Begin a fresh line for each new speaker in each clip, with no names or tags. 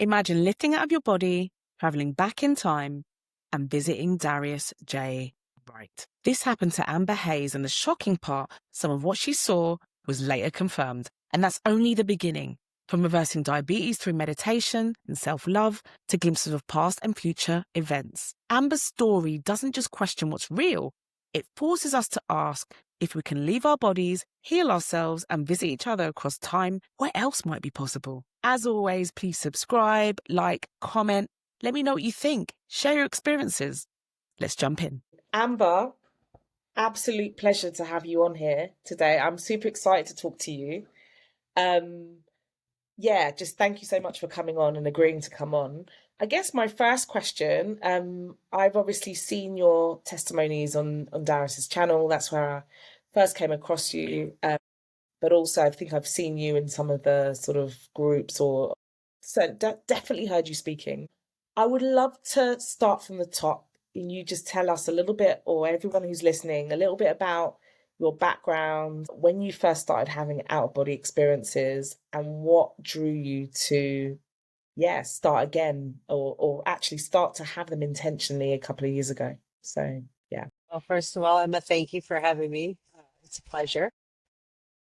Imagine lifting out of your body, traveling back in time, and visiting Darius J Wright. This happened to Amber Hayes, and the shocking part, some of what she saw was later confirmed. And that's only the beginning. From reversing diabetes through meditation and self-love to glimpses of past and future events. Amber's story doesn't just question what's real, it forces us to ask if we can leave our bodies, heal ourselves, and visit each other across time, what else might be possible? As always, please subscribe, like, comment. Let me know what you think. Share your experiences. Let's jump in. Amber, absolute pleasure to have you on here today. I'm super excited to talk to you. Just thank you so much for coming on and agreeing to come on. I guess my first question, I've obviously seen your testimonies on Darius's channel. That's where I first came across you. But also I think I've seen you in some of the sort of groups definitely heard you speaking. I would love to start from the top and you just tell us a little bit, or everyone who's listening, a little bit about your background, when you first started having out-of-body experiences, and what drew you to, start again, or actually start to have them intentionally a couple of years ago. So, yeah.
Well, first of all, Emma, thank you for having me. It's a pleasure.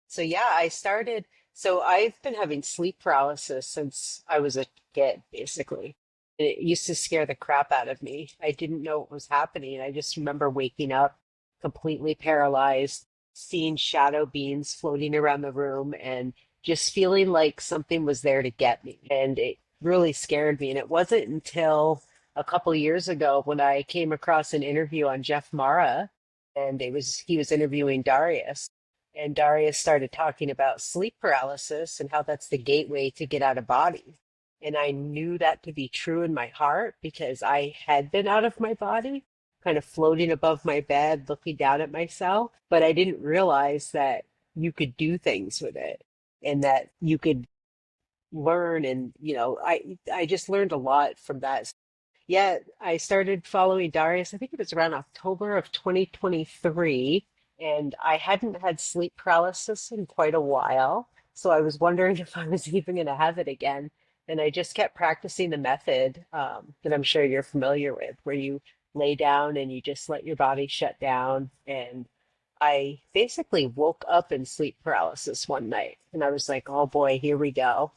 So, yeah, I've been having sleep paralysis since I was a kid, basically. And it used to scare the crap out of me. I didn't know what was happening. I just remember waking up completely paralyzed, seeing shadow beings floating around the room, and just feeling like something was there to get me. And it really scared me. And it wasn't until a couple years ago when I came across an interview on Jeff Mara, and he was interviewing Darius. And Darius started talking about sleep paralysis and how that's the gateway to get out of body. And I knew that to be true in my heart because I had been out of my body, kind of floating above my bed, looking down at myself. But I didn't realize that you could do things with it and that you could learn. And, I just learned a lot from that. Yeah, I started following Darius, I think it was around October of 2023, and I hadn't had sleep paralysis in quite a while. So I was wondering if I was even going to have it again. And I just kept practicing the method that I'm sure you're familiar with, where you lay down and you just let your body shut down. And I basically woke up in sleep paralysis one night, and I was like, oh boy, here we go.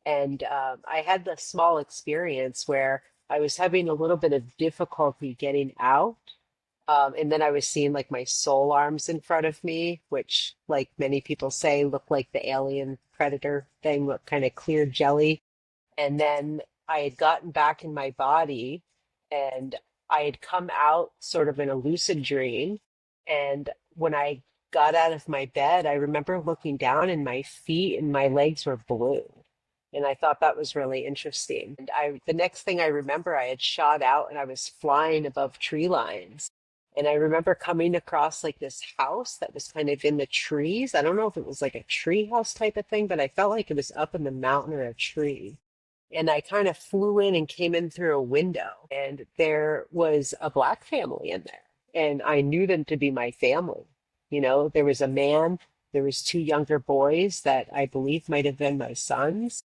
And I had this small experience where I was having a little bit of difficulty getting out. And then I was seeing like my soul arms in front of me, which, like many people say, look like the alien predator thing, look kind of clear jelly. And then I had gotten back in my body and I had come out sort of in a lucid dream. And when I got out of my bed, I remember looking down and my feet and my legs were blue. And I thought that was really interesting. And the next thing I remember, I had shot out and I was flying above tree lines. And I remember coming across like this house that was kind of in the trees. I don't know if it was like a tree house type of thing, but I felt like it was up in the mountain or a tree. And I kind of flew in and came in through a window, and there was a black family in there. And I knew them to be my family. There was a man, there was two younger boys that I believe might have been my sons,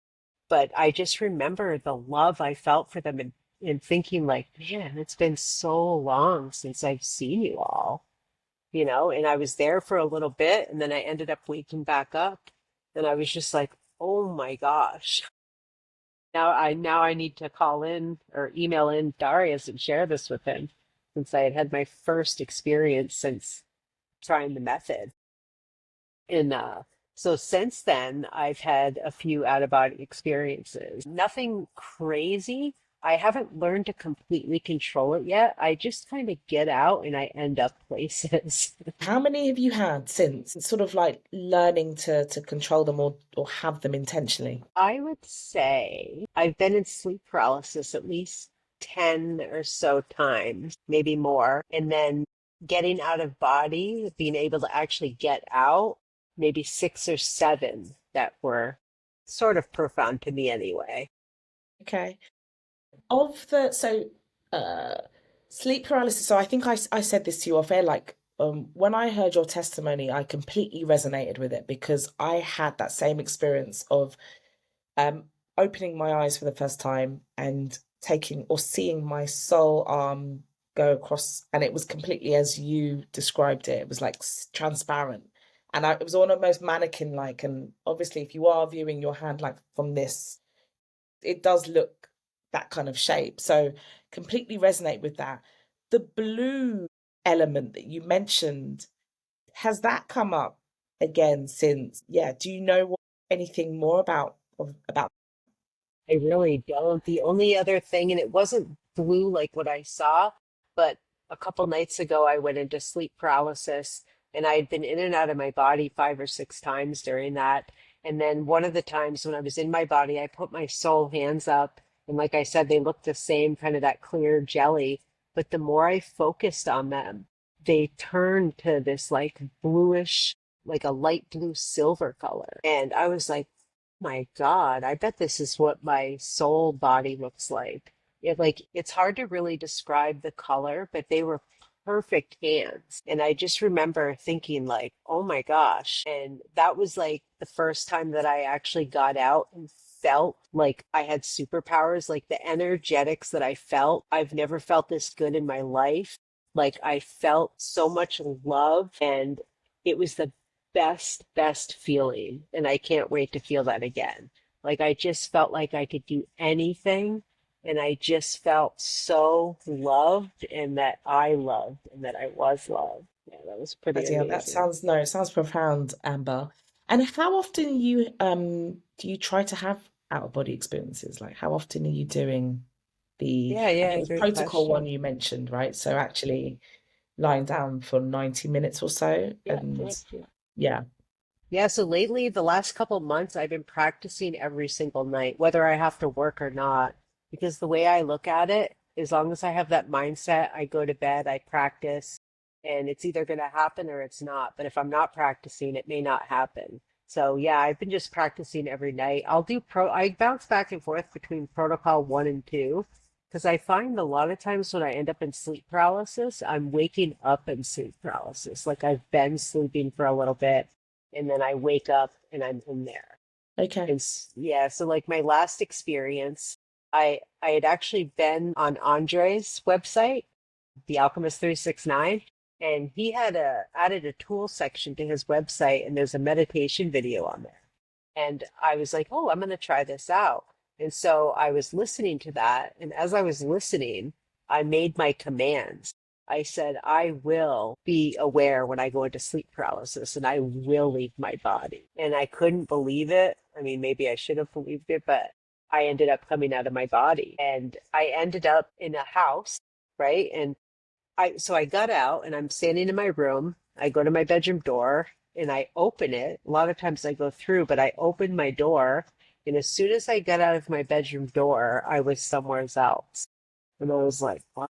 but I just remember the love I felt for them, and thinking like, man, it's been so long since I've seen you all, and I was there for a little bit and then I ended up waking back up and I was just like, oh my gosh. Now I need to call in or email in Darius and share this with him since I had had my first experience since trying the method. And so since then, I've had a few out of body experiences. Nothing crazy. I haven't learned to completely control it yet. I just kind of get out and I end up places.
How many have you had since? Sort of like learning to control them or have them intentionally.
I would say I've been in sleep paralysis at least 10 or so times, maybe more. And then getting out of body, being able to actually get out, maybe six or seven that were sort of profound to me anyway.
Okay. Uh sleep paralysis. So I think I said this to you off air, like when I heard your testimony, I completely resonated with it because I had that same experience of
opening my eyes for the first time and taking or seeing my soul arm go across, and it was completely as you described it. It was like transparent, and it was almost mannequin like. And obviously, if you are viewing your hand like from this, it does look that kind of shape. So completely resonate with that. The blue element that you mentioned, has that come up again since? Yeah. Do you know anything more about?
I really don't. The only other thing, and it wasn't blue like what I saw, but a couple nights ago I went into sleep paralysis and I had been in and out of my body 5 or 6 times during that. And then one of the times when I was in my body, I put my soul hands up. And like I said, they looked the same, kind of that clear jelly. But the more I focused on them, they turned to this like bluish, like a light blue silver color. And I was like, my God, I bet this is what my soul body looks like. It's hard to really describe the color, but they were perfect hands. And I just remember thinking like, oh my gosh. And that was like the first time that I actually got out and felt like I had superpowers, like the energetics that I felt. I've never felt this good in my life. Like I felt so much love, and it was the best feeling. And I can't wait to feel that again. Like I just felt like I could do anything. And I just felt so loved, and that I loved, and that I was loved. Yeah, that was pretty
Yeah, that
amazing.
it sounds profound, Amber. And how often you do you try to have out of body experiences? Like how often are you doing
Yeah,
I think
yeah,
it was
great
protocol one
question.
you mentioned, right? So actually lying down for 90 minutes or so.
Yeah,
And
correct. Yeah.
yeah,
Yeah, so lately, the last couple months, I've been practicing every single night, whether I have to work or not. Because the way I look at it, as long as I have that mindset, I go to bed, I practice, and it's either going to happen or it's not. But if I'm not practicing, it may not happen. So yeah, I've been just practicing every night. I bounce back and forth between protocol 1 and 2, because I find a lot of times when I end up in sleep paralysis, I'm waking up in sleep paralysis. Like I've been sleeping for a little bit, and then I wake up and I'm in there.
okay.
Yeah, so like my last experience, I had actually been on Andre's website, The Alchemist 369, and he had added a tool section to his website, and there's a meditation video on there. And I was like, oh, I'm going to try this out. And so I was listening to that. And as I was listening, I made my commands. I said, I will be aware when I go into sleep paralysis, and I will leave my body. And I couldn't believe it. I mean, maybe I should have believed it, but I ended up coming out of my body, and I ended up in a house, right? And so I got out and I'm standing in my room. I go to my bedroom door and I open it. A lot of times I go through, but I opened my door. And as soon as I got out of my bedroom door, I was somewhere else. And I was like, "What?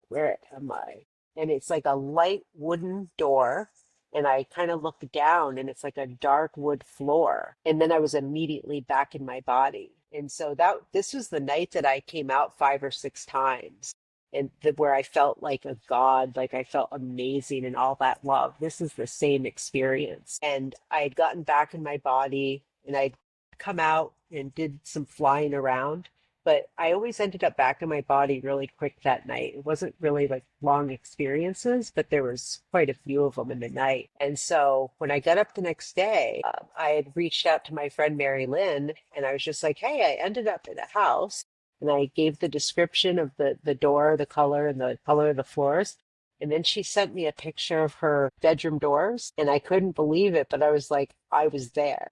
Where am I?" And it's like a light wooden door. And I kind of look down and it's like a dark wood floor. And then I was immediately back in my body. And so this was the night that I came out 5 or 6 times, and where I felt like a god, like I felt amazing and all that love. This is the same experience. And I had gotten back in my body and I'd come out and did some flying around, but I always ended up back in my body really quick that night. It wasn't really like long experiences, but there was quite a few of them in the night. And so when I got up the next day, I had reached out to my friend Mary Lynn, and I was just like, hey, I ended up in a house. And I gave the description of the door, the color, and the color of the floors. And then she sent me a picture of her bedroom doors, and I couldn't believe it, but I was like, I was there.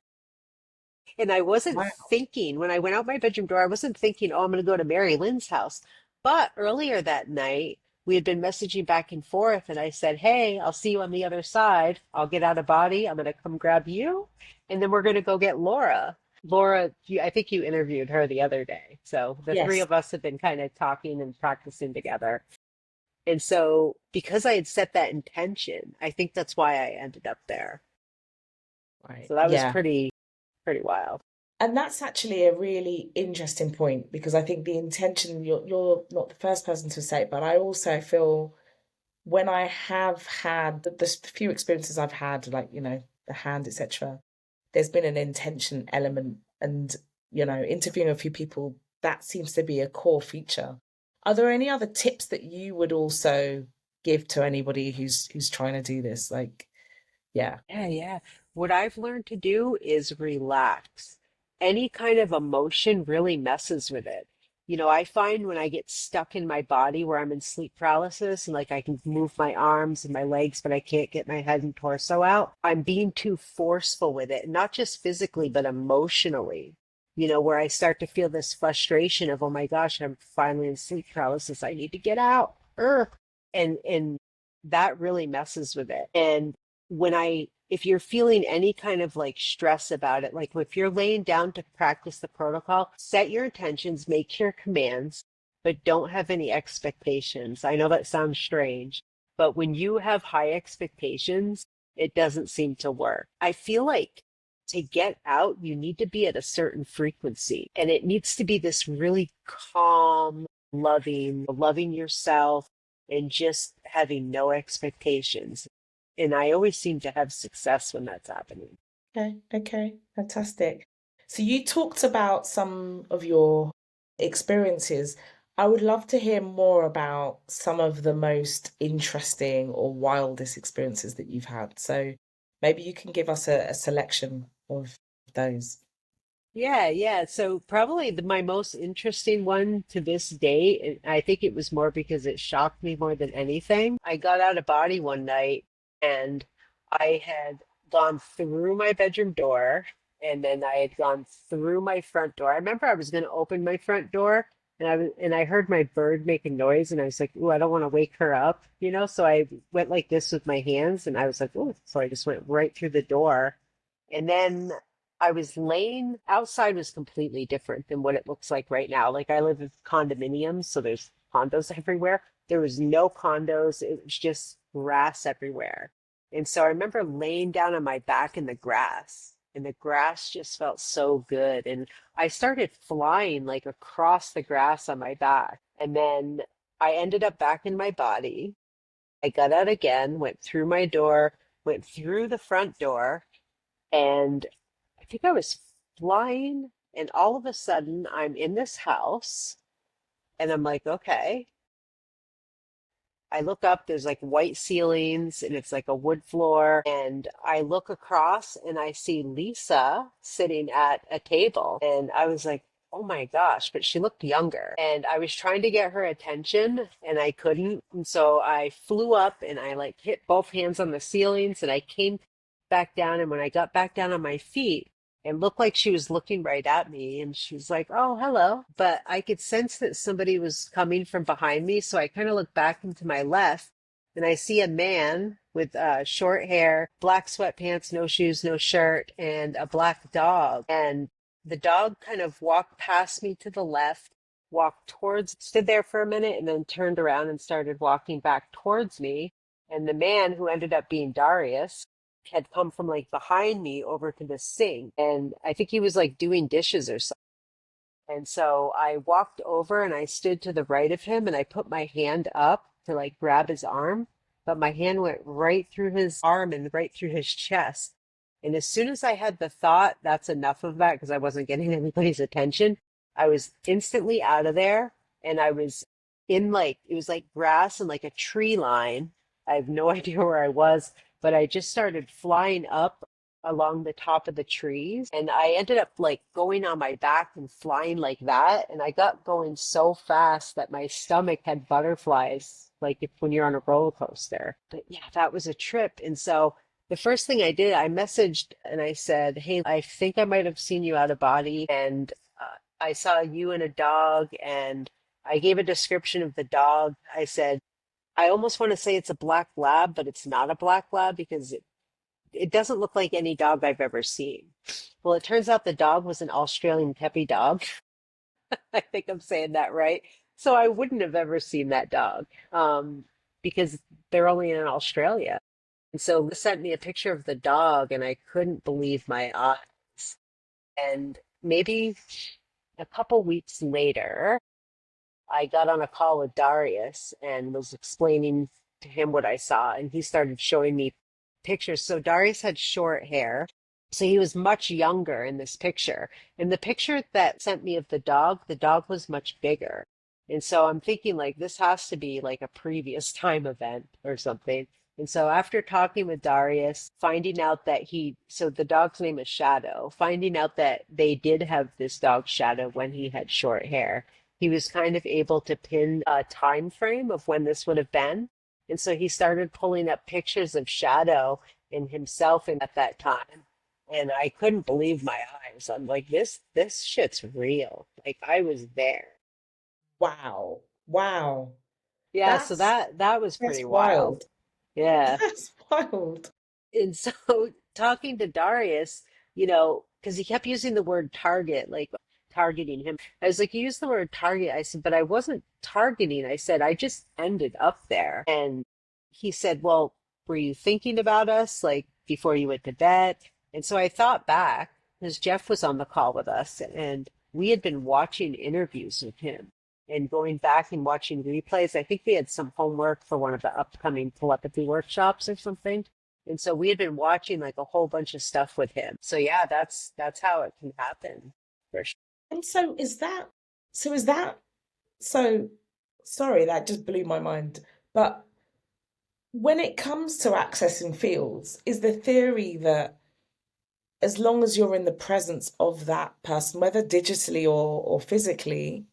And I wasn't
Wow.
thinking, when I went out my bedroom door, I wasn't thinking, oh, I'm going to go to Mary Lynn's house. But earlier that night, we had been messaging back and forth, and I said, hey, I'll see you on the other side. I'll get out of body. I'm going to come grab you. And then we're going to go get Laura. Laura, I think you interviewed her the other day. So the three
Yes.
of us have been kind of talking and practicing together. And so because I had set that intention, I think that's why I ended up there.
Right.
So that was
Yeah.
pretty wild.
And that's actually a really interesting point because I think the intention, you're not the first person to say it, but I also feel when I have had the few experiences I've had, like, the hand, etc., there's been an intention element. And interviewing a few people, that seems to be a core feature. Are there any other tips that you would also give to anybody who's trying to do this? Like, yeah.
Yeah, yeah. What I've learned to do is relax. Any kind of emotion really messes with it. I find when I get stuck in my body where I'm in sleep paralysis and like I can move my arms and my legs, but I can't get my head and torso out, I'm being too forceful with it, not just physically, but emotionally. Where I start to feel this frustration of, oh my gosh, I'm finally in sleep paralysis. I need to get out. Ugh. And that really messes with it. And if you're feeling any kind of like stress about it, like if you're laying down to practice the protocol, set your intentions, make your commands, but don't have any expectations. I know that sounds strange, but when you have high expectations, it doesn't seem to work. I feel like to get out, you need to be at a certain frequency, and it needs to be this really calm, loving yourself and just having no expectations. And I always seem to have success when that's happening.
Okay, fantastic. So you talked about some of your experiences. I would love to hear more about some of the most interesting or wildest experiences that you've had. So maybe you can give us a selection of those.
Yeah, yeah. So probably my most interesting one to this day, and I think it was more because it shocked me more than anything. I got out of body one night and I had gone through my bedroom door and then I had gone through my front door. I remember I was going to open my front door and I heard my bird make a noise and I was like, "Ooh, I don't want to wake her up." So I went like this with my hands and I was like, "Oh," so I just went right through the door. And then I was laying outside was completely different than what it looks like right now. Like I live in condominiums, so there's condos everywhere. There was no condos. It was just grass everywhere. And so I remember laying down on my back in the grass, and the grass just felt so good. And I started flying like across the grass on my back. And then I ended up back in my body. I got out again, went through my door, went through the front door, and I think I was flying, and all of a sudden I'm in this house, and I'm like, okay. I look up, there's like white ceilings, and it's like a wood floor. And I look across and I see Lisa sitting at a table. And I was like, oh my gosh, but she looked younger. And I was trying to get her attention and I couldn't. And so I flew up and I like hit both hands on the ceilings and I came back down. And when I got back down on my feet, it looked like she was looking right at me and she was like, oh, hello. But I could sense that somebody was coming from behind me. So I kind of looked back into my left and I see a man with short hair, black sweatpants, no shoes, no shirt, and a black dog. And the dog kind of walked past me to the left, walked towards, stood there for a minute, and then turned around and started walking back towards me. And the man, who ended up being Darius, had come from like behind me over to the sink. And I think he was like doing dishes or something. And so I walked over and I stood to the right of him and I put my hand up to like grab his arm, but my hand went right through his arm and right through his chest. And as soon as I had the thought, that's enough of that because I wasn't getting anybody's attention, I was instantly out of there and I was in like, it was like grass and like a tree line. I have no idea where I was, but I just started flying up along the top of the trees. And I ended up like going on my back and flying like that. And I got going so fast that my stomach had butterflies, like if when you're on a roller coaster. But yeah, that was a trip. And so the first thing I did, I messaged and I said, hey, I think I might have seen you out of body. And I saw you and a dog. And I gave a description of the dog. I said, I almost want to say it's a black lab, but it's not a black lab because it doesn't look like any dog I've ever seen. Well, it turns out the dog was an Australian Peppy dog. I think I'm saying that right. So I wouldn't have ever seen that dog because they're only in Australia. And so Liz sent me a picture of the dog, and I couldn't believe my eyes. And maybe a couple weeks later, I got on a call with Darius and was explaining to him what I saw, and he started showing me pictures. So Darius had short hair, So he was much younger in this picture. In the picture that sent me of the dog was much bigger. And so I'm thinking like this has to be like a previous time event or something. And so after talking with Darius, finding out that so the dog's name is Shadow, finding out that they did have this dog Shadow when he had short hair, he was kind of able to pin a time frame of when this would have been. And so he started pulling up pictures of Shadow and himself at that time. And I couldn't believe my eyes. I'm like, this shit's real. Like I was there.
Wow. Wow.
Yeah, so
That's
that was
that's
pretty wild.
wild.
Yeah.
That's wild.
And so talking to Darius, because he kept using the word target, like targeting him. I was like, you used the word target. I said, but I wasn't targeting. I said, I just ended up there. And he said, well, were you thinking about us like before you went to bed? And so I thought back because Jeff was on the call with us and we had been watching interviews with him and going back and watching replays. I think we had some homework for one of the upcoming telepathy workshops or something. And so we had been watching like a whole bunch of stuff with him. So yeah, that's how it can happen for sure.
And so is that so sorry, that just blew my mind. But when it comes to accessing fields, is the theory that as long as you're in the presence of that person, whether digitally or physically,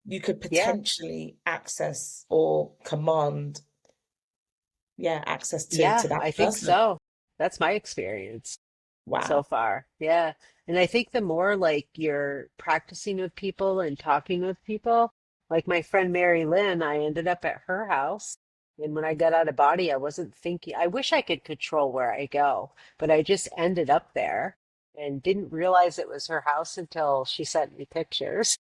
you could
Yeah,
potentially access or command, yeah, access
yeah,
to that
I think
person.
so. That's my experience so
Wow.
far. Yeah. And I think the more like you're practicing with people and talking with people, like my friend Mary Lynn, I ended up at her house. And when I got out of body, I wasn't thinking, I wish I could control where I go, but I just ended up there and didn't realize it was her house until she sent me pictures.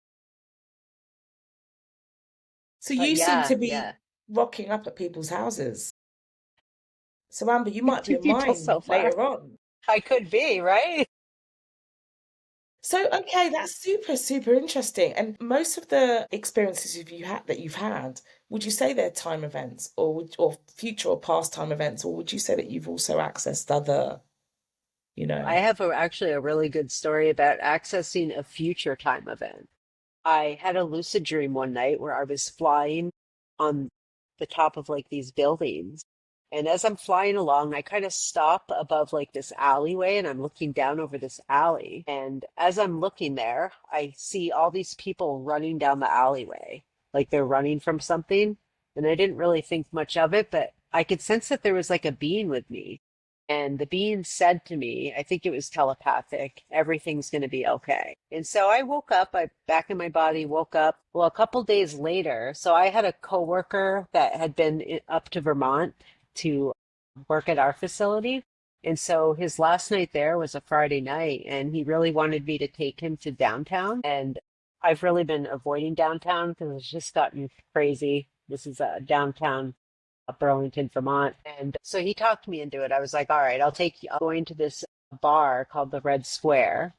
So
But
you seem
yeah,
to
yeah.
be rocking up at people's houses. So Amber, you might be
Two
in
people
mine
so far.
later on.
I could be, right?
So, okay, that's super, super interesting. And most of the experiences you've had, would you say they're time events or future or past time events, or would you say that you've also accessed other, you
I
know?
have actually a really good story about accessing a future time event. I had a lucid dream one night where I was flying on the top of like these buildings. And as I'm flying along, I kind of stop above like this alleyway and I'm looking down over this alley. And as I'm looking there, I see all these people running down the alleyway, like they're running from something. And I didn't really think much of it, but I could sense that there was like a being with me. And the being said to me, I think it was telepathic, everything's going to be okay. And so I woke up, I back in my body, woke up. Well, a couple days later, so I had a coworker that had been up to Vermont to work at our facility. And so his last night there was a Friday night, and he really wanted me to take him to downtown. And I've really been avoiding downtown because it's just gotten crazy. This is a downtown Burlington, Vermont. And so he talked me into it. I was like, all right, I'll take you. I'm going to this bar called the Red Square.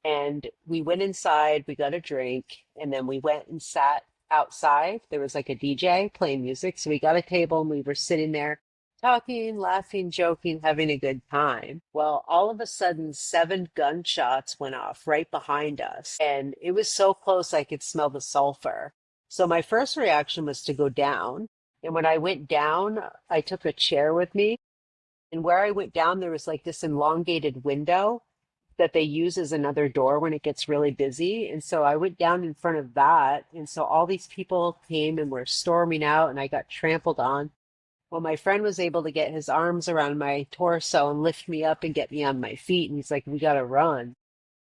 And we went inside, we got a drink, and then we went and sat outside. There was like a DJ playing music. So we got a table and we were sitting there talking, laughing, joking, having a good time. Well, all of a sudden, 7 gunshots went off right behind us. And it was so close I could smell the sulfur. So my first reaction was to go down. And when I went down, I took a chair with me. And where I went down, there was like this elongated window that they use as another door when it gets really busy. And so I went down in front of that. And so all these people came and were storming out, and I got trampled on. Well, my friend was able to get his arms around my torso and lift me up and get me on my feet. And he's like, we got to run.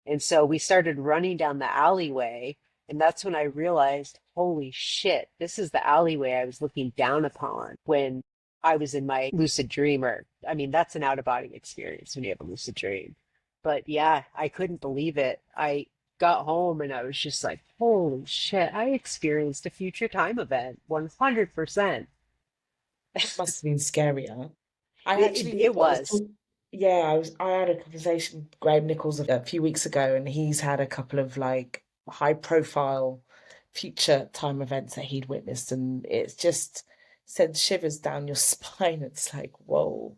And so we started running down the alleyway. And that's when I realized, holy shit, this is the alleyway I was looking down upon when I was in my lucid dream. Or, I mean, that's an out of body experience when you have a lucid dream. But yeah, I couldn't believe it. I got home and I was just like, holy shit, I experienced a future time event 100%.
Must have been scarier.
It
I was
was.
talking, yeah, I had a conversation with Graham Nichols a few weeks ago, and he's had a couple of like high profile future time events that he'd witnessed, and it's just sends shivers down your spine. It's like, whoa,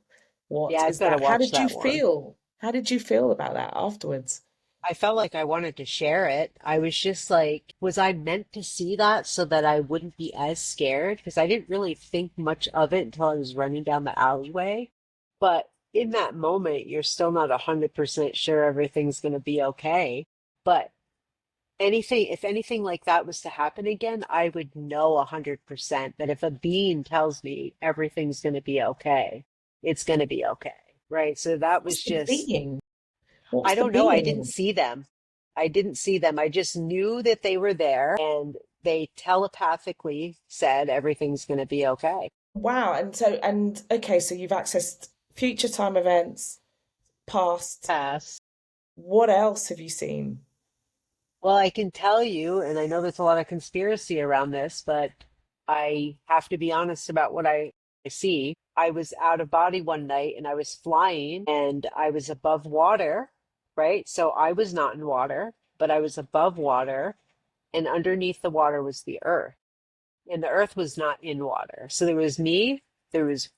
Yeah,
what
I've
is
got to
that? How
watch
did you
that one.
feel? How did you feel about that afterwards?
I felt like I wanted to share it. I was just like, was I meant to see that so that I wouldn't be as scared? Because I didn't really think much of it until I was running down the alleyway. But in that moment, you're still not 100% sure everything's going to be okay. But if anything like that was to happen again, I would know 100% that if a being tells me everything's going to be okay, it's going to be okay. Right. So that was
What's the
just,
being? What
I
was the
don't know. I
being?
didn't see them. I didn't see them. I just knew that they were there and they telepathically said everything's going to be okay.
Wow. And okay, so you've accessed future time events, past.
Pass.
What else have you seen?
Well, I can tell you, and I know there's a lot of conspiracy around this, but I have to be honest about what I see. I was out of body one night and I was flying and I was above water, right? So I was not in water, but I was above water, and underneath the water was the earth. And the earth was not in water. So there was me, there was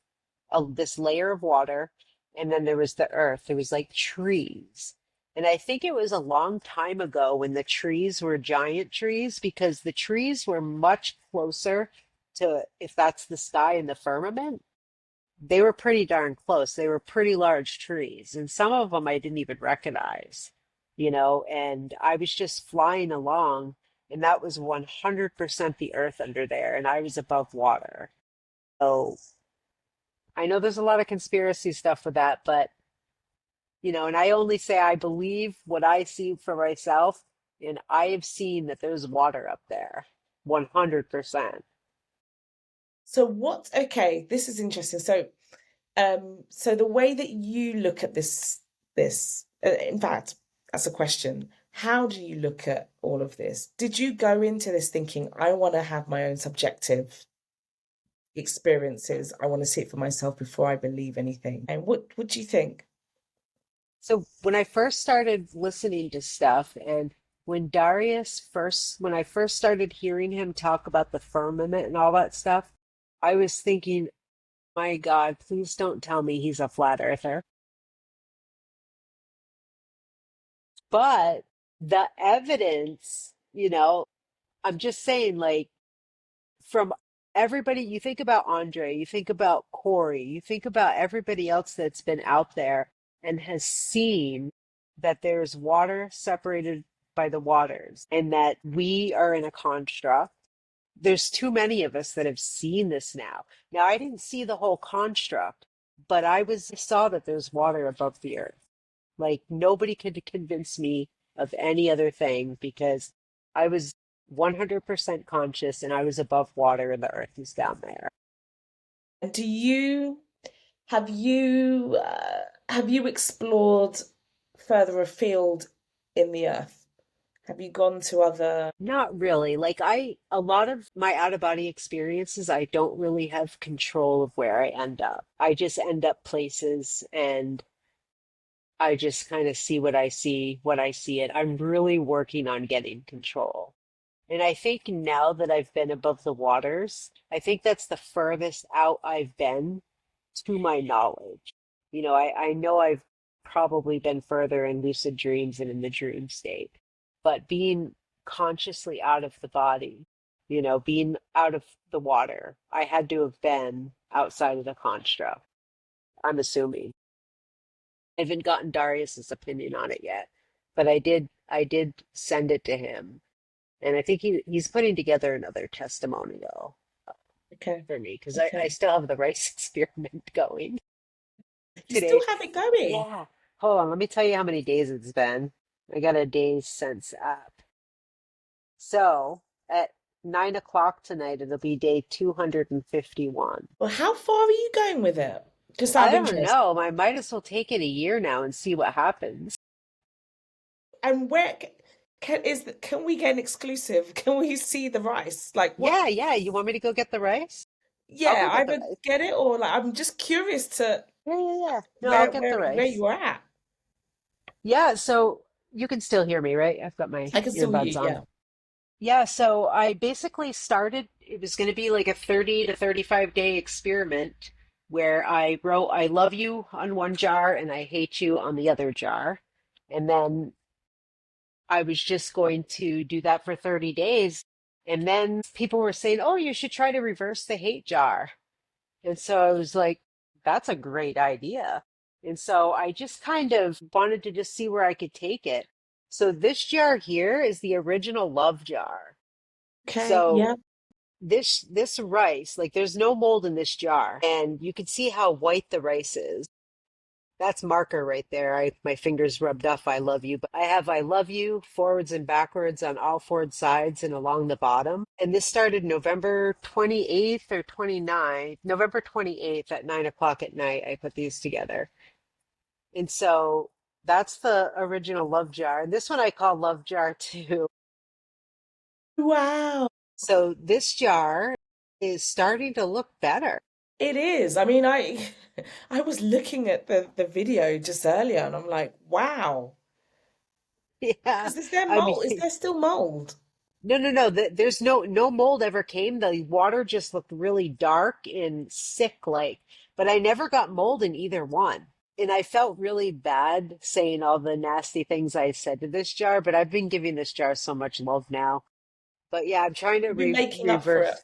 this layer of water, and then there was the earth. There was like trees. And I think it was a long time ago when the trees were giant trees because the trees were much closer to, if that's the sky and the firmament, they were pretty darn close. They were pretty large trees. And some of them I didn't even recognize, and I was just flying along, and that was 100% the earth under there, and I was above water. So I know there's a lot of conspiracy stuff with that, but and I only say I believe what I see for myself, and I have seen that there's water up there, 100%.
So okay, this is interesting. So the way that you look at in fact, that's a question. How do you look at all of this? Did you go into this thinking, I want to have my own subjective experiences? I want to see it for myself before I believe anything. And what do you think?
So when I first started listening to stuff, and when I first started hearing him talk about the firmament and all that stuff, I was thinking, my God, please don't tell me he's a flat earther. But the evidence, I'm just saying, like, from everybody, you think about Andre, you think about Corey, you think about everybody else that's been out there and has seen that there's water separated by the waters and that we are in a construct. There's too many of us that have seen this now. Now, I didn't see the whole construct, but saw that there's water above the earth. Like nobody could convince me of any other thing because I was 100% conscious and I was above water and the earth is down there.
And have you have you explored further afield in the earth? Have you gone to other?
Not really. Like a lot of my out of body experiences, I don't really have control of where I end up. I just end up places and I just kind of see what I see it. I'm really working on getting control. And I think now that I've been above the waters, I think that's the furthest out I've been to my knowledge. I know I've probably been further in lucid dreams and in the dream state, but being consciously out of the body, being out of the water, I had to have been outside of the construct, I'm assuming. I haven't gotten Darius's opinion on it yet, but I did send it to him. And I think he's putting together another testimonial
Okay,
for me because I
okay.
still have the rice experiment going
You still
today.
have it going.
Yeah. Hold on, let me tell you how many days it's been. I got a days sense app. So at 9 o'clock tonight, it'll be day 251.
Well, how far are you going with it? Just out
I
of
don't
interest.
know. I might as well take it a year now and see what happens.
And where can we get an exclusive? Can we see the rice? Like what?
Yeah, yeah. You want me to go get the rice? I'll
Yeah,
go get the
either
rice.
get it or like I'm just curious to
Yeah, yeah, yeah. No, I'll get the
where
rice.
you're at.
Yeah, so you can still hear me, right? I've got my
I can still hear
earbuds
you,
on.
yeah.
Yeah, so I basically started, it was going to be like a 30 to 35 day experiment. where I wrote, I love you on one jar and I hate you on the other jar. And then I was just going to do that for 30 days. And then people were saying, oh, you should try to reverse the hate jar. And so I was like, that's a great idea. And so I just kind of wanted to just see where I could take it. So this jar here is the original love jar.
Okay,
So
yeah.
this rice, like there's no mold in this jar, and you can see how white the rice is. That's marker right there. My fingers rubbed off I love you, but I have I love you forwards and backwards on all four sides and along the bottom. And this started November 28th or 29th, November 28th at 9 o'clock at night. I put these together. And so that's the original love jar. And this one I call love jar two.
Wow.
So this jar is starting to look better.
It is. I mean, I I was looking at the video just earlier and I'm like, wow.
Yeah.
Because is there
I mean,
mold? Is there still mold?
no, no, no. There's no mold ever came. The water just looked really dark and sick like, but I never got mold in either one. And I felt really bad saying all the nasty things I said to this jar, but I've been giving this jar so much love now. But yeah, I'm trying to
You've been making up for it.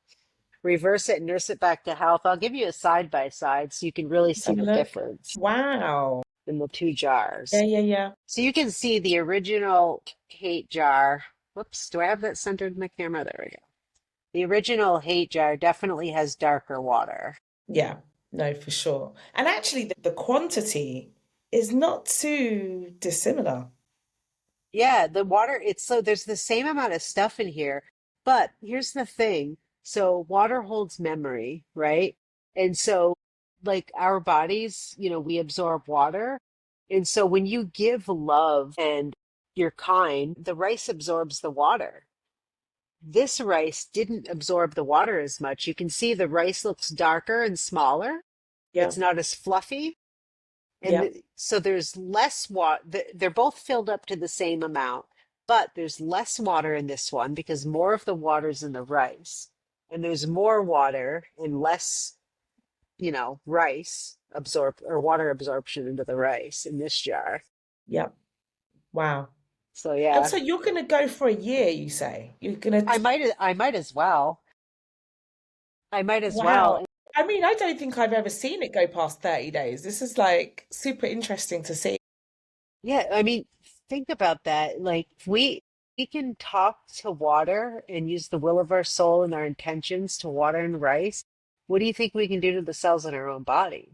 reverse it and nurse it back to health. I'll give you a side by side so you can really
Let's
see
have a
the
look.
difference
Wow.
in the two jars.
Yeah, yeah, yeah.
So you can see the original hate jar. Whoops, do I have that centered in the camera? There we go. The original hate jar definitely has darker water.
Yeah, no, for sure. And actually, the quantity is not too dissimilar.
Yeah, the water, it's so there's the same amount of stuff in here, but here's the thing. So water holds memory, right? And so like our bodies, we absorb water. And so when you give love and you're kind, the rice absorbs the water. This rice didn't absorb the water as much. You can see the rice looks darker and smaller.
Yeah,
It's not as fluffy. And
yeah,
so there's less water. They're both filled up to the same amount, but there's less water in this one because more of the water's in the rice. And there's more water and less, rice absorb or water absorption into the rice in this jar.
yeah. Wow.
So
And
yeah,
so you're going to go for a year, you say? You're going to,
I might as well. I might as
wow.
well.
I mean, I don't think I've ever seen it go past 30 days. This is like super interesting to see.
Yeah, I mean, think about that. Like we can talk to water and use the will of our soul and our intentions to water and rice. What do you think we can do to the cells in our own body?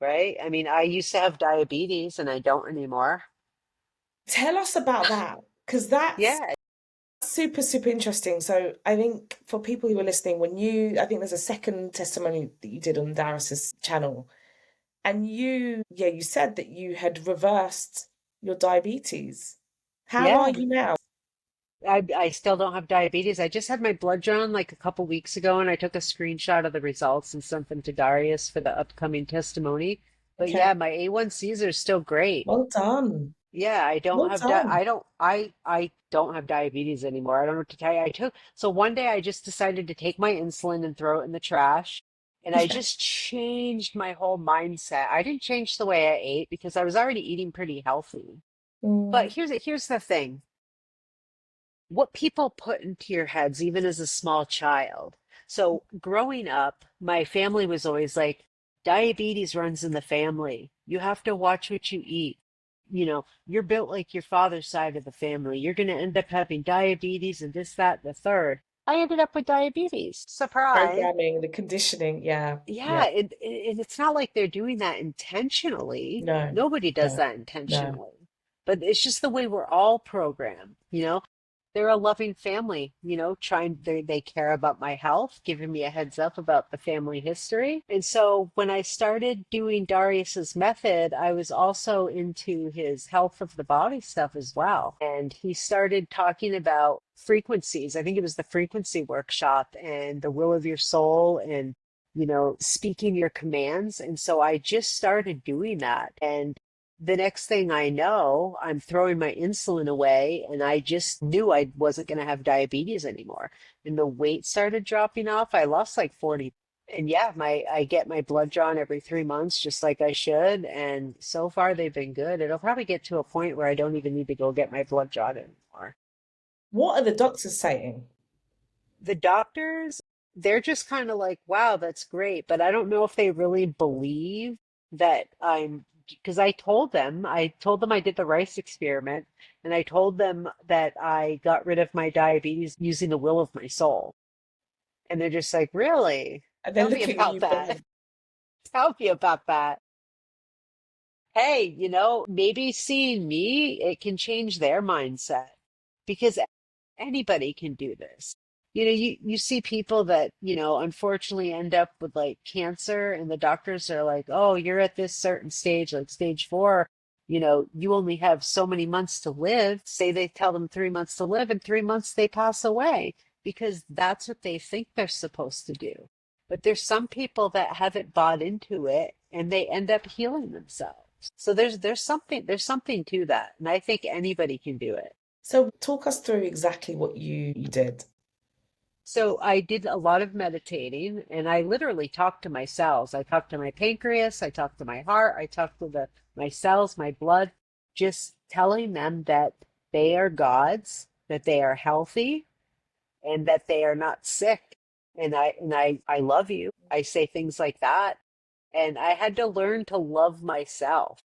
Right? I mean, I used to have diabetes and I don't anymore.
Tell us about that, because that's
Yeah,
super, super interesting. So I think for people who are listening, I think there's a second testimony that you did on Darius's channel, and you said that you had reversed your diabetes. How are
yeah.
you now?
I still don't have diabetes. I just had my blood drawn like a couple weeks ago and I took a screenshot of the results and sent them to Darius for the upcoming testimony. But
Okay.
yeah, my A1Cs are still great.
Well done.
Yeah,
Well done.
I don't have diabetes anymore. I don't know what to tell you. So one day I just decided to take my insulin and throw it in the trash. And I
Yeah.
just changed my whole mindset. I didn't change the way I ate because I was already eating pretty healthy. But
Mm,
here's the thing. What people put into your heads, even as a small child. So growing up, my family was always like, diabetes runs in the family. You have to watch what you eat. You're built like your father's side of the family. You're going to end up having diabetes and this, that, and the third. I ended up with diabetes. Surprise.
programming, the conditioning. Yeah.
Yeah,
Yeah.
and it's not like they're doing that intentionally.
No,
Nobody does
no,
that
no.
intentionally. But it's just the way we're all programmed. They're a loving family, trying they care about my health, giving me a heads up about the family history. And so when I started doing Darius's method, I was also into his health of the body stuff as well. And he started talking about frequencies. I think it was the frequency workshop and the will of your soul and speaking your commands. And so I just started doing that. And the next thing I know, I'm throwing my insulin away, and I just knew I wasn't going to have diabetes anymore. And the weight started dropping off. I lost like 40. And yeah, I get my blood drawn every 3 months, just like I should. And so far they've been good. It'll probably get to a point where I don't even need to go get my blood drawn anymore.
What are the doctors saying?
The doctors, they're just kind of like, wow, that's great. But I don't know if they really believe that because I told them I did the rice experiment, and I told them that I got rid of my diabetes using the will of my soul. And they're just like, really?
And they're
Tell me
looking at
about
you
that.
blank.
Tell me about that. Hey, maybe seeing me, it can change their mindset because anybody can do this. You see people that, unfortunately end up with like cancer, and the doctors are like, oh, you're at this certain stage, like stage 4, you only have so many months to live. Say they tell them 3 months to live, and 3 months they pass away because that's what they think they're supposed to do. But there's some people that haven't bought into it and they end up healing themselves. So there's something to that. And I think anybody can do it.
So talk us through exactly what you did.
So I did a lot of meditating, and I literally talked to my cells. I talked to my pancreas, I talked to my heart, I talked to my cells, my blood, just telling them that they are gods, that they are healthy, and that they are not sick. And I love you. I say things like that. And I had to learn to love myself.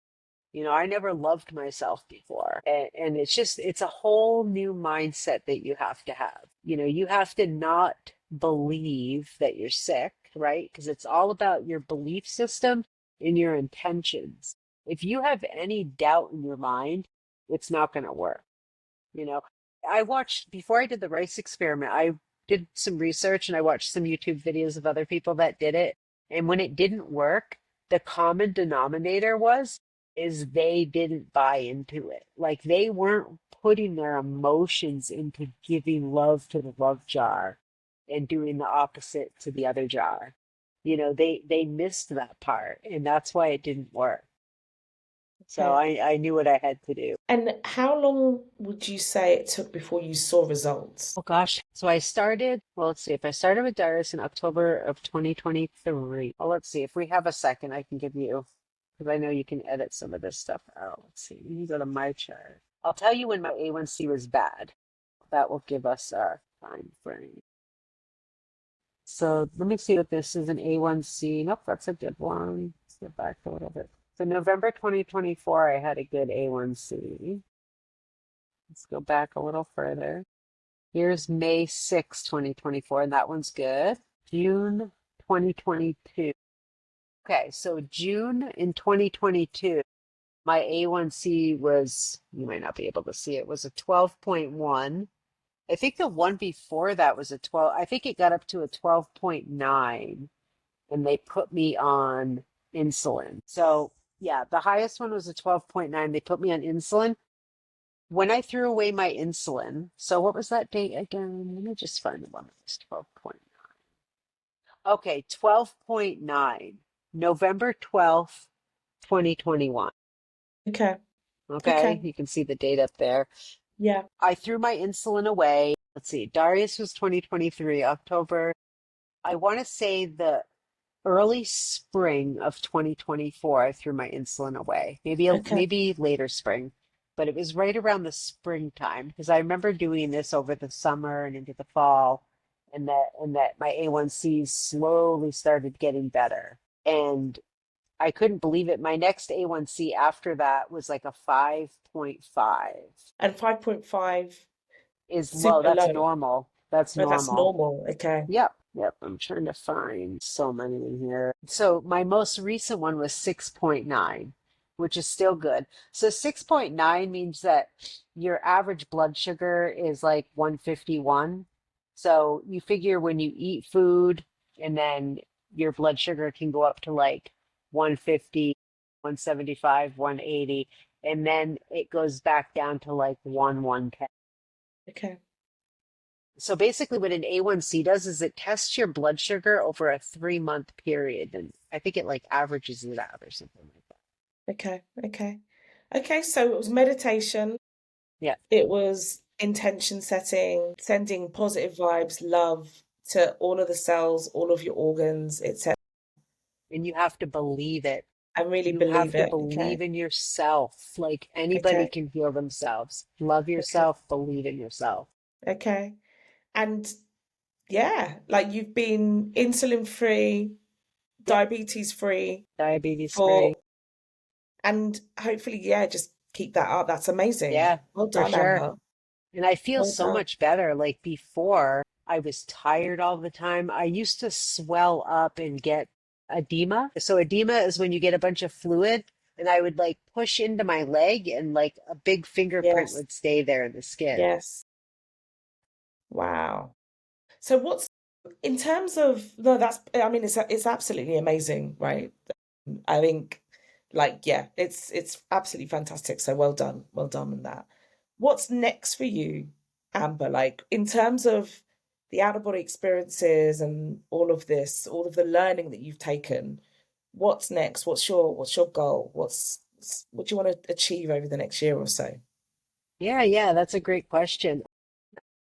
I never loved myself before. And it's a whole new mindset that you have to have. You have to not believe that you're sick, right? Because it's all about your belief system and your intentions. If you have any doubt in your mind, it's not going to work. You know, I watched, before I did the rice experiment, I did some research and I watched some YouTube videos of other people that did it. And when it didn't work, the common denominator is they didn't buy into it. Like they weren't putting their emotions into giving love to the love jar and doing the opposite to the other jar. They missed that part, and that's why it didn't work. So
Okay.
I knew what I had to do.
And how long would you say it took before you saw results?
Oh gosh. So I started, well, let's see, if I started with Darius in October of 2023. Well, let's see, if we have a second, I can give you, because I know you can edit some of this stuff out. Let's see, you can go to my chart. I'll tell you when my A1C was bad. That will give us our time frame. So let me see what this is, an A1C. Nope, that's a good one. Let's get back a little bit. So November 2024, I had a good A1C. Let's go back a little further. Here's May 6, 2024, and that one's good. June 2022. Okay, so June in 2022, my A1C was, you might not be able to see it, was a 12.1. I think the one before that was a 12. I think it got up to a 12.9, and they put me on insulin. So, yeah, the highest one was a 12.9. They put me on insulin. When I threw away my insulin, so what was that date again? Let me just find the one that was 12.9. Okay, 12.9, November 12th, 2021.
Okay.
Okay,
Okay.
you can see the date up there.
Yeah.
I threw my insulin away. Let's see, Darius was 2023, October. I want to say the early spring of 2024, I threw my insulin away.
Okay.
Maybe later spring, but it was right around the springtime because I remember doing this over the summer and into the fall, and that my A1Cs slowly started getting better. And I couldn't believe it. My next A1C after that was like a 5.5.
And 5.5,
Is low.
super
That's
low.
normal. That's
No, that's
normal.
normal. Okay.
Yep, yep. I'm trying to find so many in here. So my most recent one was 6.9, which is still good. So 6.9 means that your average blood sugar is like 151. So you figure when you eat food and then your blood sugar can go up to like 150, 175, 180, and then it goes back down to like 110.
Okay.
So basically, what an A1C does is it tests your blood sugar over a 3 month period. And I think it like averages it out or something like that.
Okay. Okay. Okay. So it was meditation.
Yeah.
It was intention setting, sending positive vibes, love, to all of the cells, all of your organs, etc.
And you have to believe it.
And really
You have
believe
to
it.
believe
Okay.
in yourself. Like anybody
Okay.
can heal themselves. Love
Okay.
yourself, believe in yourself.
Okay. And yeah, like you've been insulin free,
Yep.
diabetes free
Diabetes free.
for, and hopefully, yeah, just keep that up. That's amazing.
Yeah,
Well
for
done,
sure.
Amber.
And I feel
Well
so
done.
much better. Like before, I was tired all the time. I used to swell up and get edema. So edema is when you get a bunch of fluid, and I would like push into my leg and like a big fingerprint
Yes.
would stay there in the skin.
Yes. Wow. So what's in terms of no, that's I mean it's absolutely amazing, right? I think like yeah, it's absolutely fantastic. So well done. Well done on that. What's next for you, Amber? Like in terms of the out of body experiences and all of this, all of the learning that you've taken, what's next? What's your goal? What do you want to achieve over the next year or so?
Yeah, yeah, that's a great question.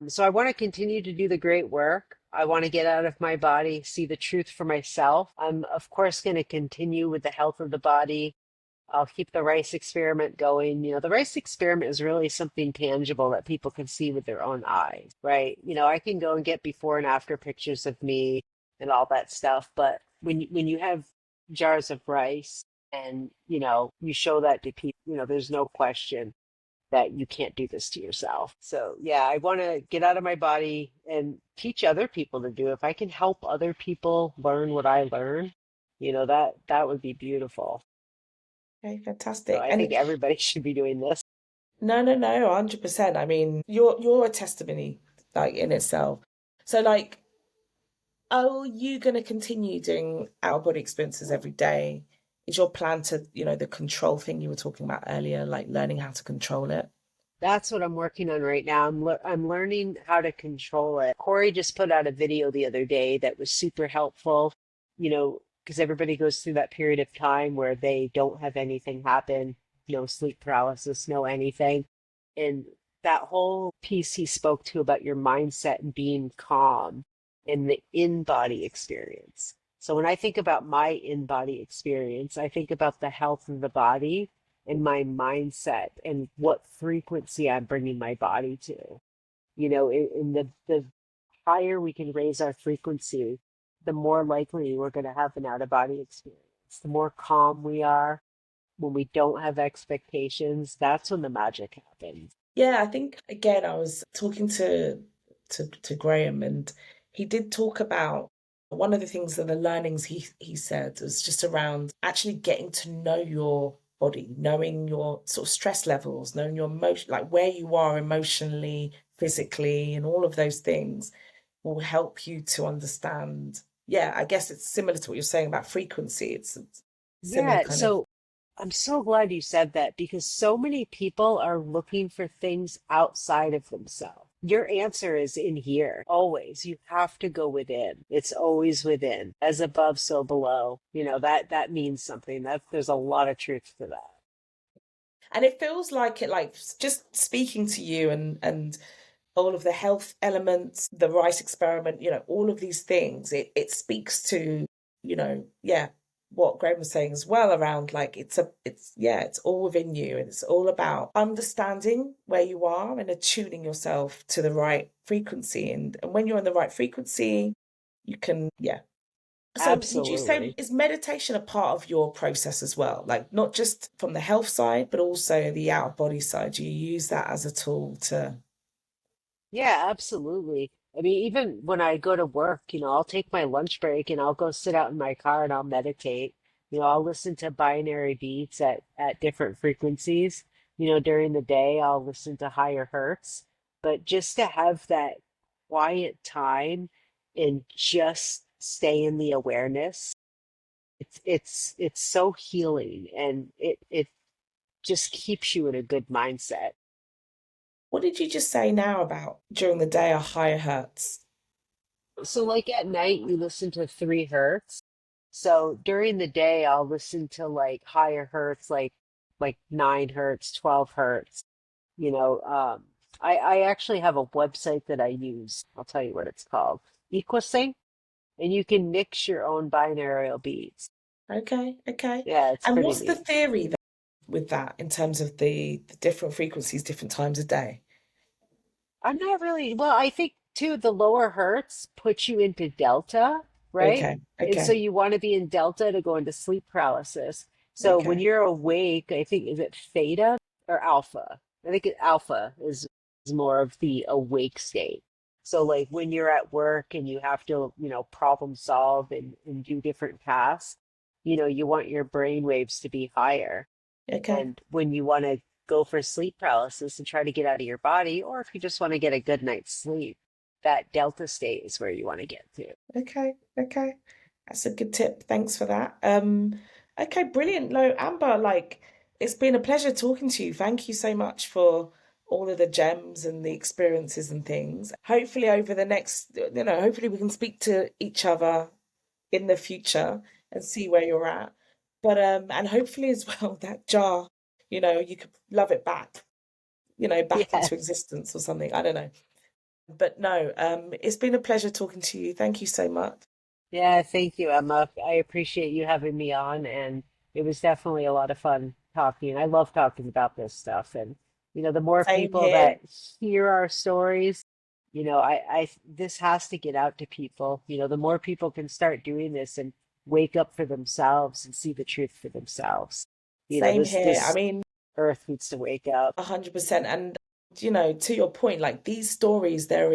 So I want to continue to do the great work. I want to get out of my body, see the truth for myself. I'm, of course, going to continue with the health of the body. I'll keep the rice experiment going. You know, the rice experiment is really something tangible that people can see with their own eyes, right? You know, I can go and get before and after pictures of me and all that stuff, but when you have jars of rice and, you know, you show that to people, you know, there's no question that you can't do this to yourself. So, yeah, I want to get out of my body and teach other people to do it. If I can help other people learn what I learn, you know, that would be beautiful.
Okay,
So
fantastic.
I think
And
everybody should be doing this.
no, no, no, 100%. I mean, you're a testimony like in itself. So like, are you going to continue doing out of body experiences every day? Is your plan to, the control thing you were talking about earlier, like learning how to control it?
That's what I'm working on right now. I'm learning how to control it. Corey just put out a video the other day that was super helpful, you know, because everybody goes through that period of time where they don't have anything happen, no sleep paralysis, no anything. And that whole piece he spoke to about your mindset and being calm and the in-body experience. So when I think about my in-body experience, I think about the health of the body and my mindset and what frequency I'm bringing my body to. You know, in the higher we can raise our frequency, the more likely we're going to have an out of body experience. The more calm we are when we don't have expectations, that's when the magic happens.
Yeah, I think again, I was talking to Graham, and he did talk about one of the things that the learnings he said was just around actually getting to know your body, knowing your sort of stress levels, knowing your emotion, like where you are emotionally, physically, and all of those things will help you to understand. Yeah, I guess it's similar to what you're saying about frequency. It's a similar
Yeah,
kind of.
so I'm so glad you said that because so many people are looking for things outside of themselves. Your answer is in here, always. You have to go within. It's always within. As above, so below. You know, that means something. That there's a lot of truth to that.
And it feels like it, like just speaking to you and all of the health elements, the rice experiment, all of these things, it speaks to, yeah, what Graham was saying as well around like it's all within you, and it's all about understanding where you are and attuning yourself to the right frequency. And when you're on the right frequency, you can, yeah. So would you say
Absolutely.
is meditation a part of your process as well? Like not just from the health side, but also the out of body side. Do you use that as a tool to?
Yeah, absolutely. I mean, even when I go to work, you know, I'll take my lunch break and I'll go sit out in my car and I'll meditate. You know, I'll listen to binary beats at different frequencies. You know, during the day, I'll listen to higher hertz. But just to have that quiet time and just stay in the awareness, it's so healing and it just keeps you in a good mindset.
What did you just say now about during the day are higher hertz?
So, like at night, you listen to 3 hertz. So during the day, I'll listen to like higher hertz, like 9 hertz, 12 hertz. You know, I actually have a website that I use. I'll tell you what it's called. Equasync, and you can mix your own binaural beats.
Okay, okay.
Yeah, it's
And
pretty
what's the
neat.
theory then with that in terms of the different frequencies, different times a day?
I'm not really, well, I think too, the lower hertz puts you into delta, right?
Okay,
And so
okay,
you want to be in delta to go into sleep paralysis. So when
okay,
you're awake, I think, is it theta or alpha? I think alpha is more of the awake state. So like when you're at work and you have to, problem solve and do different tasks, you want your brain waves to be higher.
okay.
And when you want to go for sleep paralysis and try to get out of your body, or if you just want to get a good night's sleep, that delta state is where you want to get to.
Okay, okay. That's a good tip. Thanks for that. Okay, brilliant. No, Amber, like it's been a pleasure talking to you. Thank you so much for all of the gems and the experiences and things. Hopefully over the next, hopefully we can speak to each other in the future and see where you're at. But and hopefully as well that jar, you could love it back, back into
Yes.
existence or something. I don't know. But no, it's been a pleasure talking to you. Thank you so much.
Yeah, thank you, Emma. I appreciate you having me on, and it was definitely a lot of fun talking. I love talking about this stuff, and the more
Same
people
here.
that hear our stories, this has to get out to people. The more people can start doing this and wake up for themselves and see the truth for themselves.
Same
This
here. I
this
mean,
earth needs to wake up.
100%. And to your point, like these stories, they're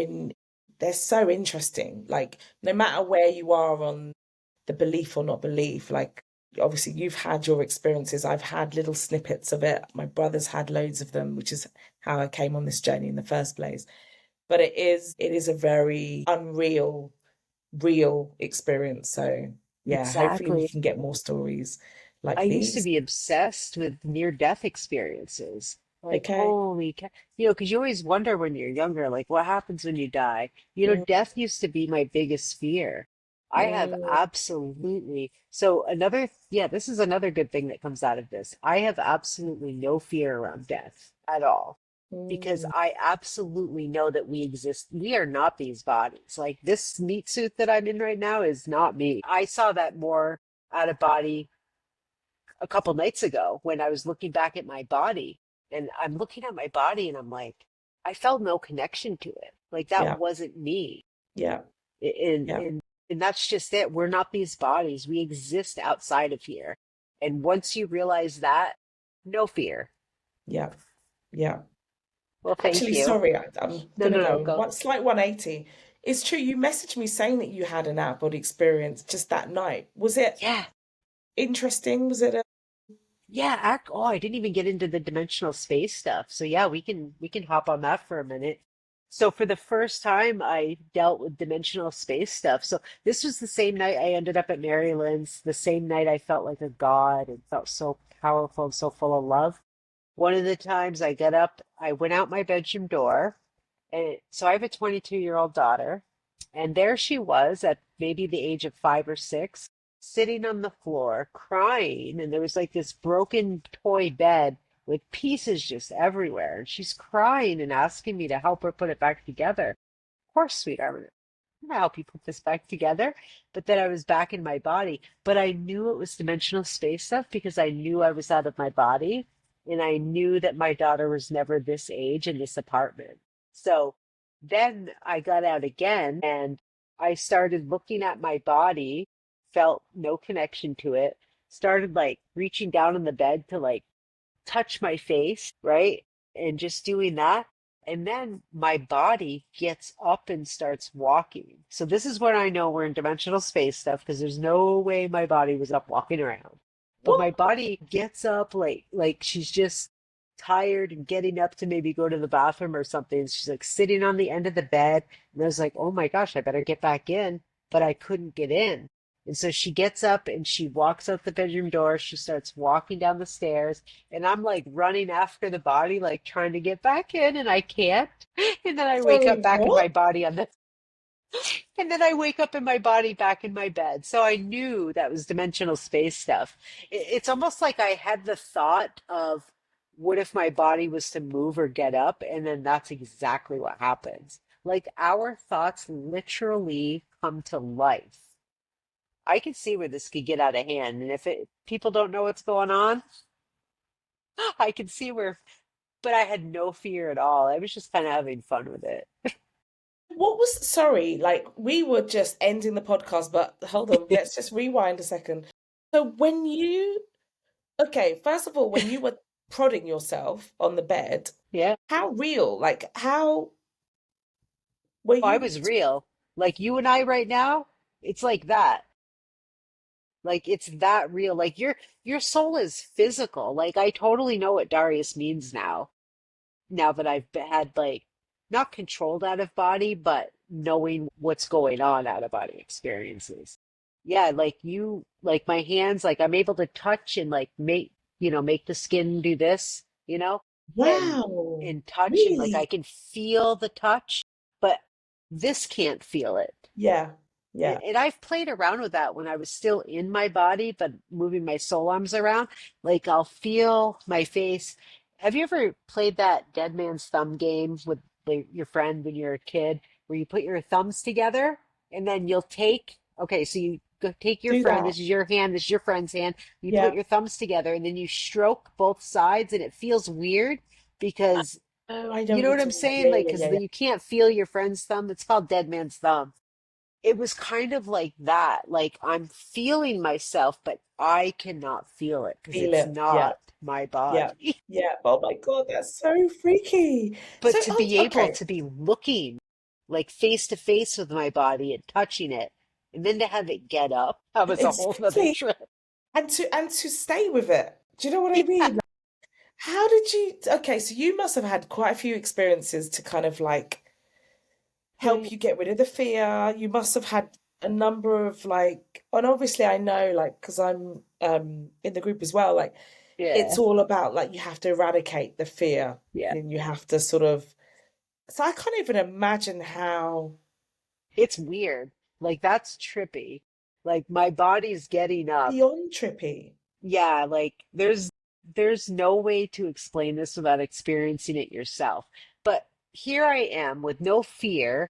so interesting. Like no matter where you are on the belief or not belief, like obviously you've had your experiences. I've had little snippets of it. My brother's had loads of them, which is how I came on this journey in the first place. But it is a very unreal, real experience. So yeah, hopefully we
Exactly.
can get more stories
I
like
used to
these.
be obsessed with near-death experiences. Like,
Okay.
holy cow. Because you always wonder when you're younger, like, what happens when you die?
Mm,
Death used to be my biggest fear. I have
mm,
absolutely, so yeah, this is another good thing that comes out of this. I have absolutely no fear around death at all because
mm.
I absolutely know that we exist. We are not these bodies. Like, this meat suit that I'm in right now is not me. I saw that more out of body a couple nights ago when I was looking back at my body, and I'm looking at my body and I'm like, I felt no connection to it. Like that
Yeah,
wasn't me.
yeah,
And
yeah,
and and that's just it. We're not these bodies. We exist outside of here. And once you realize that, no fear.
yeah, yeah.
Well, thank
Actually,
you.
sorry, I'm
No,
gonna
no, no,
go
go.
one slight 180. It's true, you messaged me saying that you had an out-body experience just that night. Was it
Yeah.
interesting? Was it a
Yeah, oh, I didn't even get into the dimensional space stuff. So yeah, we can hop on that for a minute. So for the first time I dealt with dimensional space stuff. So this was the same night I ended up at Maryland's, the same night I felt like a god and felt so powerful and so full of love. One of the times I got up, I went out my bedroom door, and so I have a 22-year-old daughter, and there she was at maybe the age of 5 or 6, sitting on the floor crying. And there was like this broken toy bed with pieces just everywhere. And she's crying and asking me to help her put it back together. Of course, sweetheart, I'm gonna help you put this back together. But then I was back in my body. But I knew it was dimensional space stuff because I knew I was out of my body. And I knew that my daughter was never this age in this apartment. So then I got out again and I started looking at my body, felt no connection to it, started like reaching down in the bed to like touch my face, right? And just doing that. And then my body gets up and starts walking. So this is when I know we're in dimensional space stuff because there's no way my body was up walking around. But
what?
my body gets up like she's just tired and getting up to maybe go to the bathroom or something. She's like sitting on the end of the bed. And I was like, oh my gosh, I better get back in. But I couldn't get in. And so she gets up and she walks out the bedroom door. She starts walking down the stairs. And I'm like running after the body, like trying to get back in, and I can't. And then I wake
Sorry,
up back in
what?
my body and then I wake up in my body back in my bed. So I knew that was dimensional space stuff. It's almost like I had the thought of what if my body was to move or get up? And then that's exactly what happens. Like our thoughts literally come to life. I can see where this could get out of hand. And if people don't know what's going on, I can see where, but I had no fear at all. I was just kind of having fun with it.
What was, sorry, like we were just ending the podcast, but hold on, let's just rewind a second. So when you, okay, first of all, when you were prodding yourself on the bed,
Yeah.
how real, like how were
Oh, I
you?
was real. Like you and I right now, it's like that. Like it's that real. Like your soul is physical. Like I totally know what Darius means now. Now that had like not controlled out of body, but knowing what's going on out of body experiences. Yeah, like like my hands, like I'm able to touch and like make the skin do this, and
Wow,
touch and like I
really?
can feel the touch, but this can't feel it.
Yeah, yeah.
And I've played around with that when I was still in my body, but moving my soul arms around. Like I'll feel my face. Have you ever played that dead man's thumb game with like, your friend when you're a kid, where you put your thumbs together and then you'll okay, so you go take your
Do
friend,
that.
this is your hand, this is your friend's hand, you put
Yeah.
your thumbs together and then you stroke both sides and it feels weird because
Oh, I know
you
what
know
you're
what I'm
talking about.
saying?
Yeah,
Like,
yeah,
because
yeah, yeah.
you can't feel your friend's thumb. It's called dead man's thumb. It was kind of like that. Like I'm feeling myself, but I cannot feel it because
Feel
it's
it. Yeah,
not my
yeah,
body.
yeah. Oh my God, that's so freaky.
But
So,
to
oh,
be able
okay.
to be looking like face to face with my body and touching it, and then to have it get up, that was a whole other
Exactly.
trip.
And to stay with it. Do you know what I
Yeah.
mean? Like, how did you, okay, so you must have had quite a few experiences to kind of like help you get rid of the fear. You must have had a number of like, and obviously I know like because I'm in the group as well, like
Yeah.
it's all about like you have to eradicate the fear
Yeah.
and you have to sort of, so I can't even imagine how
It's weird. Like that's trippy. Like my body's getting up.
beyond trippy.
Yeah, like there's no way to explain this without experiencing it yourself. But here I am with no fear,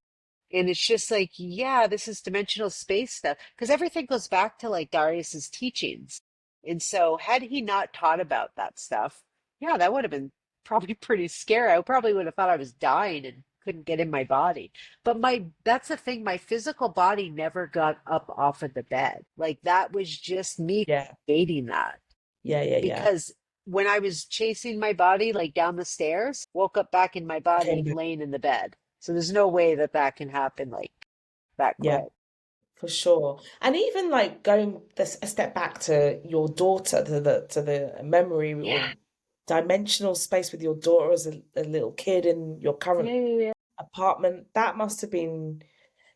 and it's just like, yeah, this is dimensional space stuff. Because everything goes back to like Darius's teachings. And so had he not taught about that stuff, yeah, that would have been probably pretty scary. I probably would have thought I was dying and couldn't get in my body. But that's the thing, my physical body never got up off of the bed. Like that was just me
Yeah,
creating that
yeah, yeah, yeah.
because when I was chasing my body like down the stairs, woke up back in my body
Came back.
laying in the bed. So there's no way that that can happen like that
Yeah,
quick.
for sure. And even like going this a step back to your daughter, to the memory
Yeah.
or dimensional space with your daughter as a little kid in your current
Yeah, yeah,
apartment, that must have been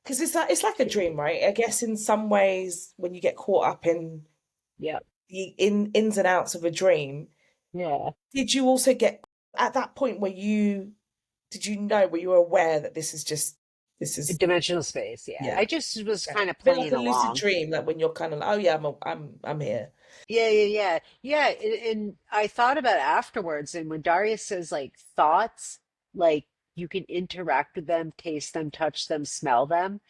because it's like a dream, right? I guess in some ways when you get caught up in
yeah,
the ins and outs of a dream,
yeah.
did you also get at that point where you did you know were you aware that this is
Dimensional space. Yeah.
yeah,
I just was
yeah,
kind of
a bit like
playing
a lucid
along.
dream, like when you're kind of like, oh yeah, I'm here.
Yeah, yeah, yeah. Yeah, and I thought about it afterwards, and when Darius says like thoughts, like you can interact with them, taste them, touch them, smell them.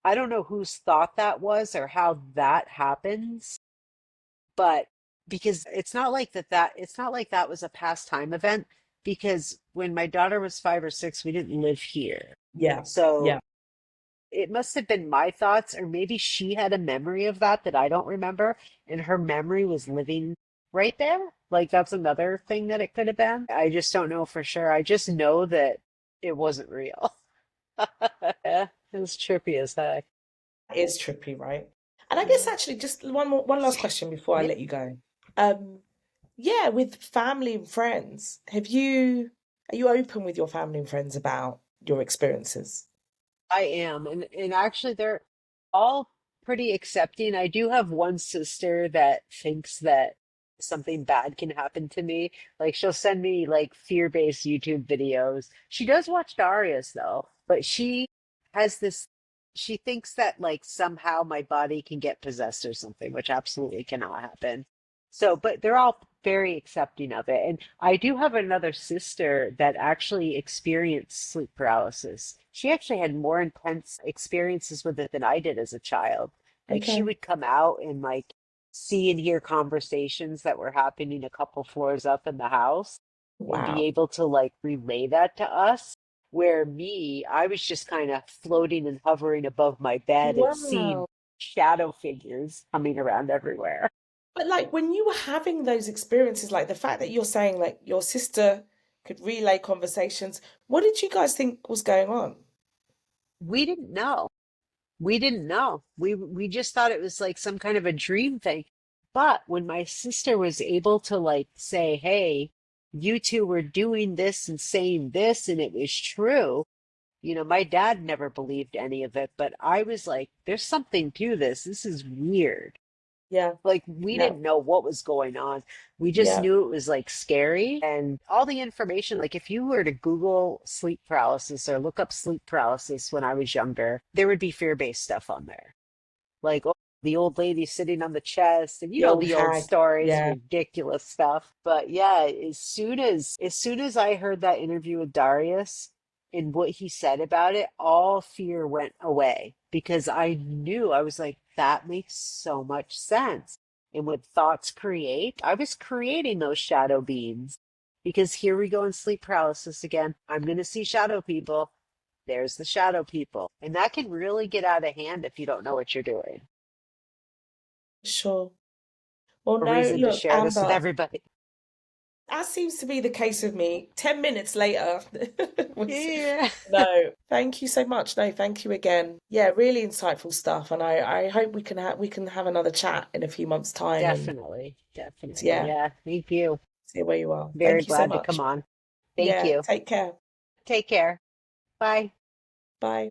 I don't know whose thought that was or how that happens, but because it's not like that was a pastime event because when my daughter was 5 or 6, we didn't live here.
Yeah,
So
yeah,
it must have been my thoughts, or maybe she had a memory of that I don't remember, and her memory was living right there. Like that's another thing that it could have been. I just don't know for sure. I just know that it wasn't real. Yeah, it was trippy as heck.
it is trippy, right? And I guess
Yeah.
actually just one last question before I
Yeah,
let you go. Um, yeah, with family and friends, are you open with your family and friends about your experiences?
I am. And actually they're all pretty accepting. I do have one sister that thinks that something bad can happen to me. Like she'll send me like fear-based YouTube videos. She does watch Darius though, but has this she thinks that like somehow my body can get possessed or something, which absolutely cannot happen. So, but they're all very accepting of it. And I do have another sister that actually experienced sleep paralysis. She actually had more intense experiences with it than I did as a child. Like she
Okay.
would come out and like see and hear conversations that were happening a couple floors up in the house and be
Wow.
able to like relay that to us. Where me, I was just kind of floating and hovering above my bed and seeing
Wow.
shadow figures coming around everywhere.
But like when you were having those experiences, like the fact that you're saying like your sister could relay conversations, what did you guys think was going on?
We didn't know. We didn't know. We just thought it was like some kind of a dream thing. But when my sister was able to like say, "Hey, you two were doing this and saying this and it was true." My dad never believed any of it, but I was like, "There's something to this. This is weird."
Yeah.
Like we
Yeah.
didn't know what was going on. We just
Yeah.
knew it was like scary and all the information. Like if you were to Google sleep paralysis or look up sleep paralysis when I was younger, there would be fear-based stuff on there. Like oh, the old lady sitting on the chest and
The old
the old
hag.
stories,
Yeah.
ridiculous stuff. But yeah, as soon as I heard that interview with Darius and what he said about it, all fear went away because I knew I was like, that makes so much sense. And when thoughts create, I was creating those shadow beings because here we go in sleep paralysis again. I'm going to see shadow people. There's the shadow people. And that can really get out of hand if you don't know what you're doing.
Sure. Well,
A
no,
reason to
look,
share this with
Amber,
everybody.
that seems to be the case with me. 10 minutes later.
Yeah,
No, thank you so much. No, thank you again. Yeah, really insightful stuff. And I hope we can have another chat in a few months' time and
definitely. Definitely.
yeah,
Yeah. Thank you.
see where you are.
Very
Thank you so
glad to come
much.
on. Thank
Yeah,
you.
take care.
Take care. Bye.
Bye.